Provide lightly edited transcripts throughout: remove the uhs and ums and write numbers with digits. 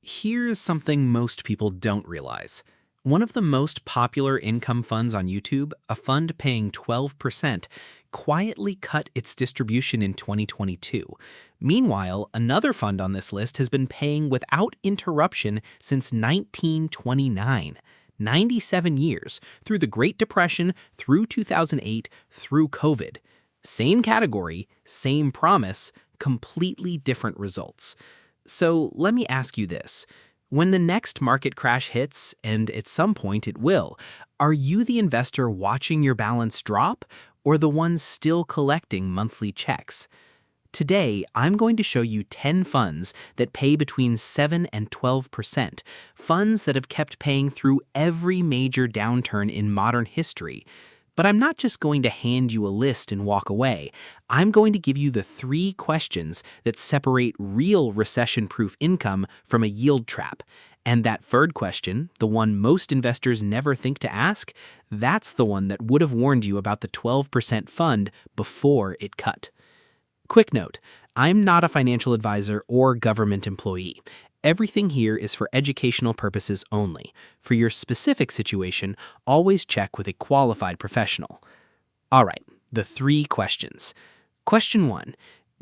Here's something most people don't realize. One of the most popular income funds on YouTube, a fund paying 12%, quietly cut its distribution in 2022. Meanwhile, another fund on this list has been paying without interruption since 1929. 97 years, through the Great Depression, through 2008, through COVID. Same category, same promise, completely different results. So let me ask you this. When the next market crash hits, and at some point it will, are you the investor watching your balance drop or the one still collecting monthly checks? Today, I'm going to show you 10 funds that pay between 7 and 12%, funds that have kept paying through every major downturn in modern history. But I'm not just going to hand you a list and walk away. I'm going to give you the 3 questions that separate real recession-proof income from a yield trap. And that third question, the one most investors never think to ask, that's the one that would have warned you about the 12% fund before it cut. Quick note, I'm not a financial advisor or government employee. Everything here is for educational purposes only. For your specific situation, always check with a qualified professional. All right, the 3 questions. Question 1,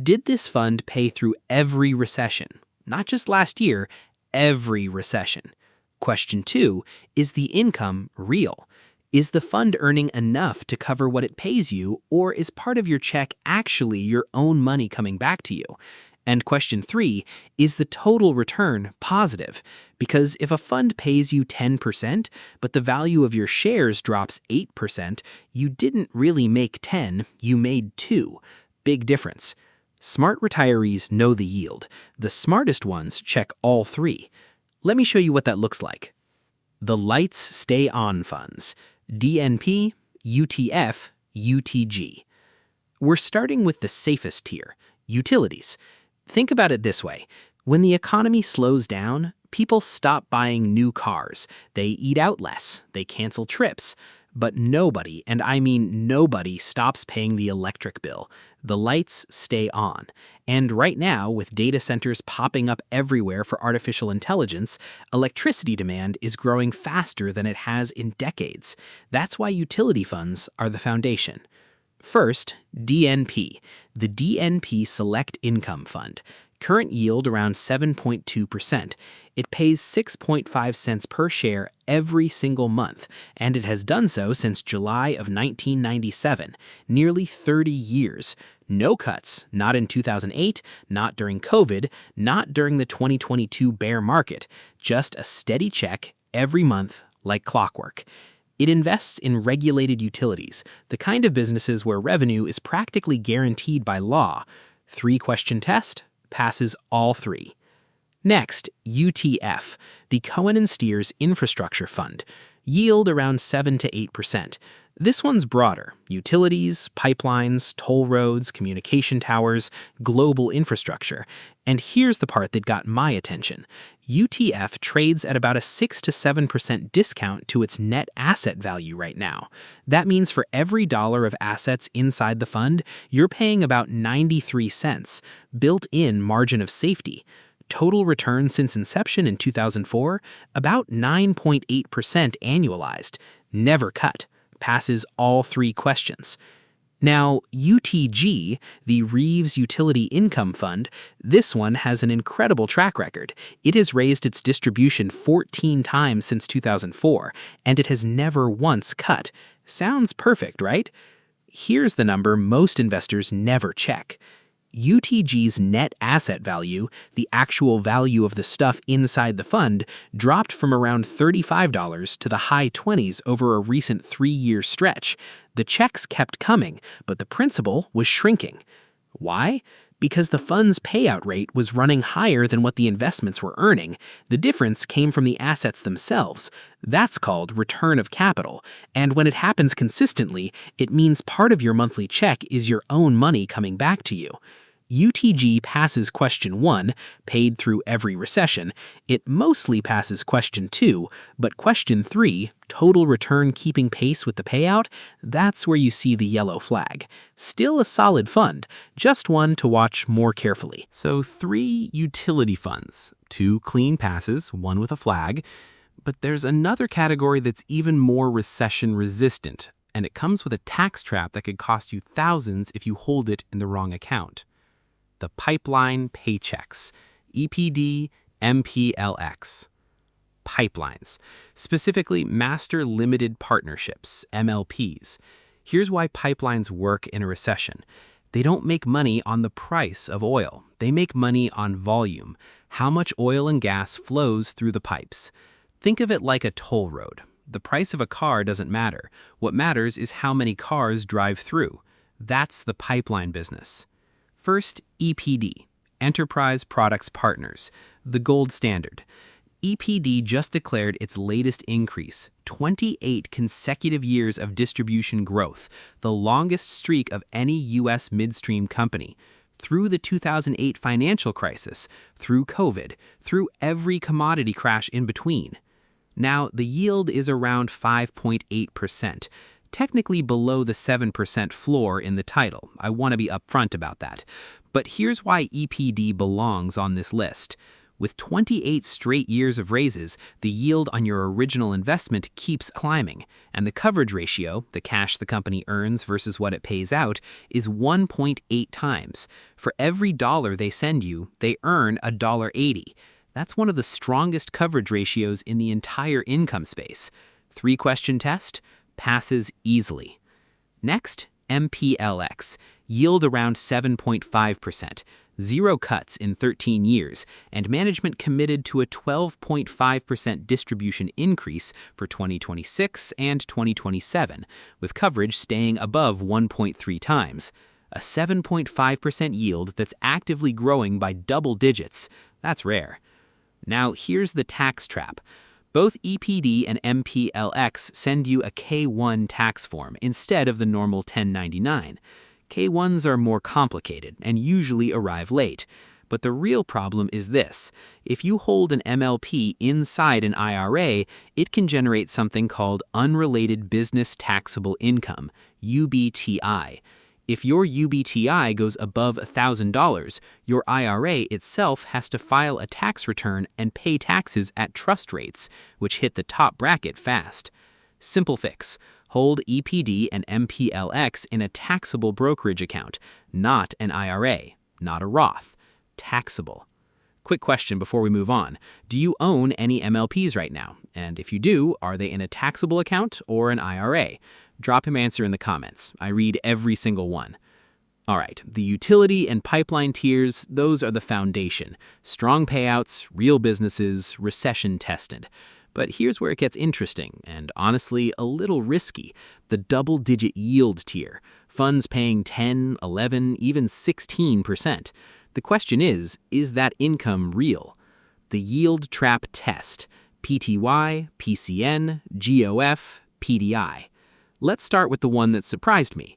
did this fund pay through every recession? Not just last year, every recession. Question 2, is the income real? Is the fund earning enough to cover what it pays you, or is part of your check actually your own money coming back to you? And question 3, is the total return positive? Because if a fund pays you 10%, but the value of your shares drops 8%, you didn't really make 10, you made 2. Big difference. Smart retirees know the yield. The smartest ones check all 3. Let me show you what that looks like. The lights stay on funds. DNP, UTF, UTG. We're starting with the safest tier, utilities. Think about it this way. When the economy slows down, people stop buying new cars. They eat out less. They cancel trips. But nobody, and I mean nobody, stops paying the electric bill. The lights stay on. And right now, with data centers popping up everywhere for artificial intelligence, electricity demand is growing faster than it has in decades. That's why utility funds are the foundation. First, DNP, the DNP Select Income Fund. Current yield around 7.2%. It pays 6.5 cents per share every single month, and it has done so since July of 1997, nearly 30 years. No cuts, not in 2008, not during COVID, not during the 2022 bear market, just a steady check every month like clockwork. It invests in regulated utilities, the kind of businesses where revenue is practically guaranteed by law. 3-question test, passes all 3. Next, UTF, the Cohen & Steers Infrastructure Fund. Yield around 7 to 8%. This one's broader. Utilities, pipelines, toll roads, communication towers, global infrastructure. And here's the part that got my attention. UTF trades at about a 6 to 7% discount to its net asset value right now. That means for every dollar of assets inside the fund, you're paying about 93 cents, built-in margin of safety. Total return since inception in 2004, about 9.8% annualized. Never cut. Passes all 3 questions. Now, UTG, the Reeves Utility Income Fund, this one has an incredible track record. It has raised its distribution 14 times since 2004, and it has never once cut. Sounds perfect, right? Here's the number most investors never check. UTG's net asset value, the actual value of the stuff inside the fund, dropped from around $35 to the high 20s over a recent 3-year stretch. The checks kept coming, but the principal was shrinking. Why? Because the fund's payout rate was running higher than what the investments were earning. The difference came from the assets themselves. That's called return of capital, and when it happens consistently, it means part of your monthly check is your own money coming back to you. UTG passes question 1, paid through every recession. It mostly passes question 2, but question 3, total return keeping pace with the payout, that's where you see the yellow flag. Still a solid fund, just one to watch more carefully. So 3 utility funds, 2 clean passes, 1 with a flag. But there's another category that's even more recession resistant, and it comes with a tax trap that could cost you thousands if you hold it in the wrong account. The pipeline paychecks, EPD, MPLX. Pipelines, specifically Master Limited Partnerships, MLPs. Here's why pipelines work in a recession. They don't make money on the price of oil. They make money on volume, how much oil and gas flows through the pipes. Think of it like a toll road. The price of a car doesn't matter. What matters is how many cars drive through. That's the pipeline business. First, EPD, Enterprise Products Partners, the gold standard. EPD just declared its latest increase, 28 consecutive years of distribution growth, the longest streak of any U.S. midstream company. Through the 2008 financial crisis, through COVID, through every commodity crash in between. Now, the yield is around 5.8%, technically below the 7% floor in the title. I want to be upfront about that. But here's why EPD belongs on this list. With 28 straight years of raises, the yield on your original investment keeps climbing, and the coverage ratio, the cash the company earns versus what it pays out, is 1.8 times. For every dollar they send you, they earn $1.80. That's one of the strongest coverage ratios in the entire income space. 3-question test, passes easily. Next, MPLX, yield around 7.5%, 0 cuts in 13 years, and management committed to a 12.5% distribution increase for 2026 and 2027, with coverage staying above 1.3 times. A 7.5% yield that's actively growing by double digits. That's rare. Now, here's the tax trap. Both EPD and MPLX send you a K-1 tax form instead of the normal 1099. K-1s are more complicated and usually arrive late. But the real problem is this. If you hold an MLP inside an IRA, it can generate something called Unrelated Business Taxable Income, UBTI. If your UBTI goes above $1,000, your IRA itself has to file a tax return and pay taxes at trust rates, which hit the top bracket fast. Simple fix. Hold EPD and MPLX in a taxable brokerage account, not an IRA, not a Roth. Taxable. Quick question before we move on. Do you own any MLPs right now? And if you do, are they in a taxable account or an IRA? Drop an answer in the comments. I read every single one. All right, the utility and pipeline tiers, those are the foundation. Strong payouts, real businesses, recession-tested. But here's where it gets interesting and honestly a little risky. The double-digit yield tier. Funds paying 10, 11, even 16%. The question is that income real? The yield trap test. PTY, PCN, GOF, PDI. Let's start with the one that surprised me.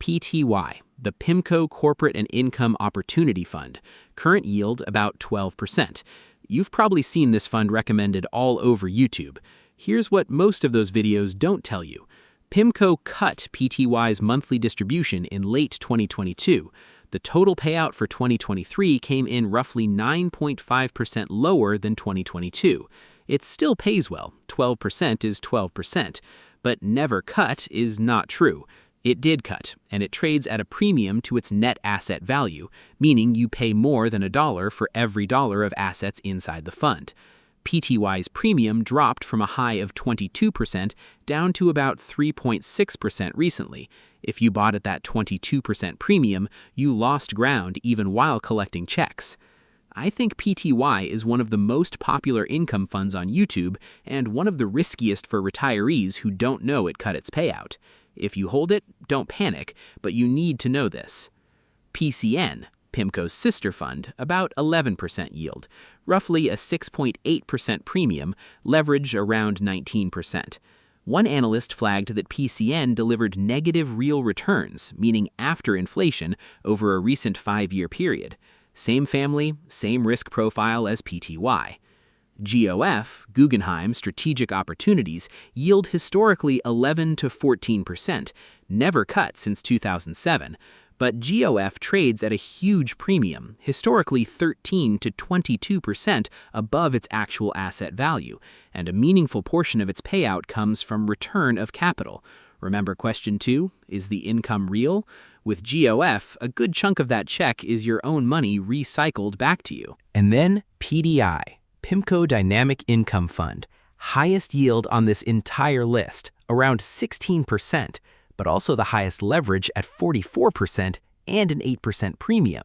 PTY, the PIMCO Corporate and Income Opportunity Fund. Current yield about 12%. You've probably seen this fund recommended all over YouTube. Here's what most of those videos don't tell you. PIMCO cut PTY's monthly distribution in late 2022. The total payout for 2023 came in roughly 9.5% lower than 2022. It still pays well. 12% is 12%. But never cut is not true. It did cut, and it trades at a premium to its net asset value, meaning you pay more than $1 for every dollar of assets inside the fund. PTY's premium dropped from a high of 22% down to about 3.6% recently. If you bought at that 22% premium, you lost ground even while collecting checks. I think PTY is one of the most popular income funds on YouTube and one of the riskiest for retirees who don't know it cut its payout. If you hold it, don't panic, but you need to know this. PCN, PIMCO's sister fund, about 11% yield, roughly a 6.8% premium, leverage around 19%. One analyst flagged that PCN delivered negative real returns, meaning after inflation, over a recent 5-year period. Same family, same risk profile as PTY. GOF, Guggenheim Strategic Opportunities, yield historically 11 to 14%, never cut since 2007, but GOF trades at a huge premium, historically 13 to 22% above its actual asset value, and a meaningful portion of its payout comes from return of capital. Remember question 2, is the income real? With GOF, a good chunk of that check is your own money recycled back to you. And then PDI. PIMCO Dynamic Income Fund, highest yield on this entire list, around 16%, but also the highest leverage at 44% and an 8% premium.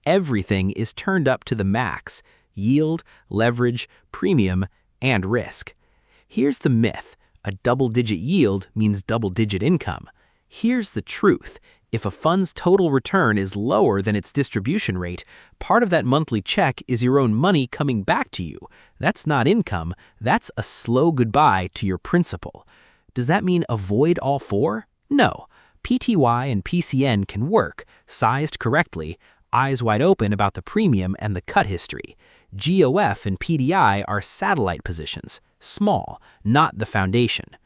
Everything is turned up to the max: yield, leverage, premium, and risk. Here's the myth: a double-digit yield means double-digit income. Here's the truth: if a fund's total return is lower than its distribution rate, part of that monthly check is your own money coming back to you. That's not income, that's a slow goodbye to your principal. Does that mean avoid all four? No. PTY and PCN can work, sized correctly, eyes wide open about the premium and the cut history. GOF and PDI are satellite positions, small, not the foundation.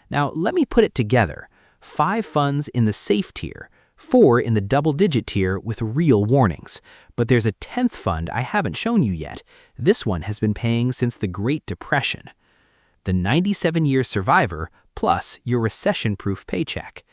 Now let me put it together. 5 funds in the safe tier, 4 in the double-digit tier with real warnings. But there's a 10th fund I haven't shown you yet. This one has been paying since the Great Depression. The 97-year survivor plus your recession-proof paycheck.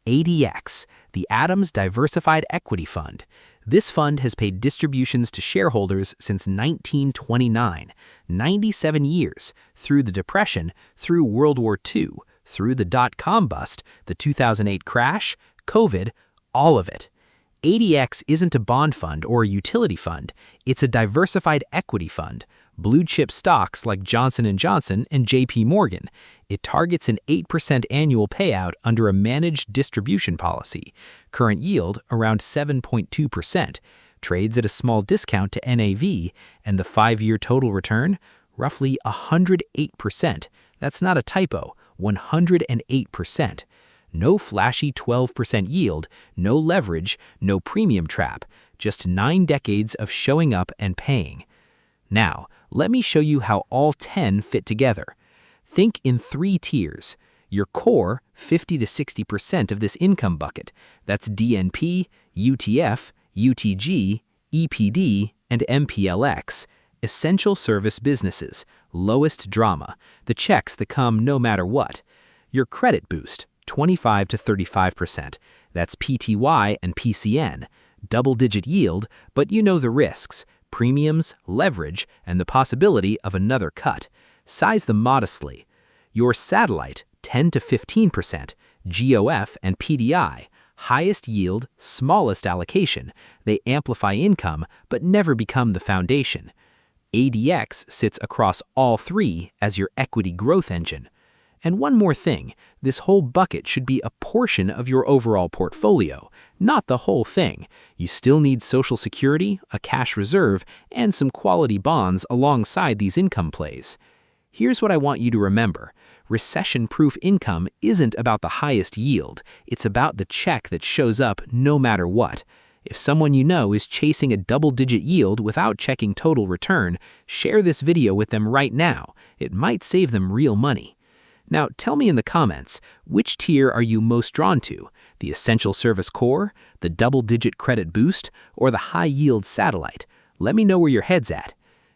ADX, the Adams Diversified Equity Fund. This fund has paid distributions to shareholders since 1929, 97 years, through the Depression, through World War II, through the dot-com bust, the 2008 crash, COVID, all of it. ADX isn't a bond fund or a utility fund. It's a diversified equity fund. Blue-chip stocks like Johnson & Johnson and JP Morgan. It targets an 8% annual payout under a managed distribution policy. Current yield around 7.2%. Trades at a small discount to NAV, and the 5-year total return, roughly 108%. That's not a typo. 108%. No flashy 12% yield, no leverage, no premium trap, just 9 decades of showing up and paying. Now, let me show you how all 10 fit together. Think in 3 tiers. Your core, 50 to 60% of this income bucket. That's DNP, UTF, UTG, EPD, and MPLX. Essential service businesses, lowest drama, the checks that come no matter what. Your credit boost, 25 to 35%. That's PTY and PCN. Double-digit yield, but you know the risks: premiums, leverage, and the possibility of another cut. Size them modestly. Your satellite, 10 to 15%. GOF and PDI. Highest yield, smallest allocation. They amplify income, but never become the foundation. ADX sits across all 3 as your equity growth engine. And one more thing, this whole bucket should be a portion of your overall portfolio, not the whole thing. You still need Social Security, a cash reserve, and some quality bonds alongside these income plays. Here's what I want you to remember. Recession-proof income isn't about the highest yield. It's about the check that shows up no matter what. If someone you know is chasing a double-digit yield without checking total return, share this video with them right now. It might save them real money. Now, tell me in the comments, which tier are you most drawn to? The essential service core, the double-digit credit boost, or the high-yield satellite? Let me know where your head's at.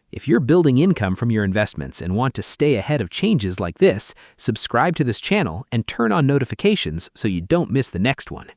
If you're building income from your investments and want to stay ahead of changes like this, subscribe to this channel and turn on notifications so you don't miss the next one.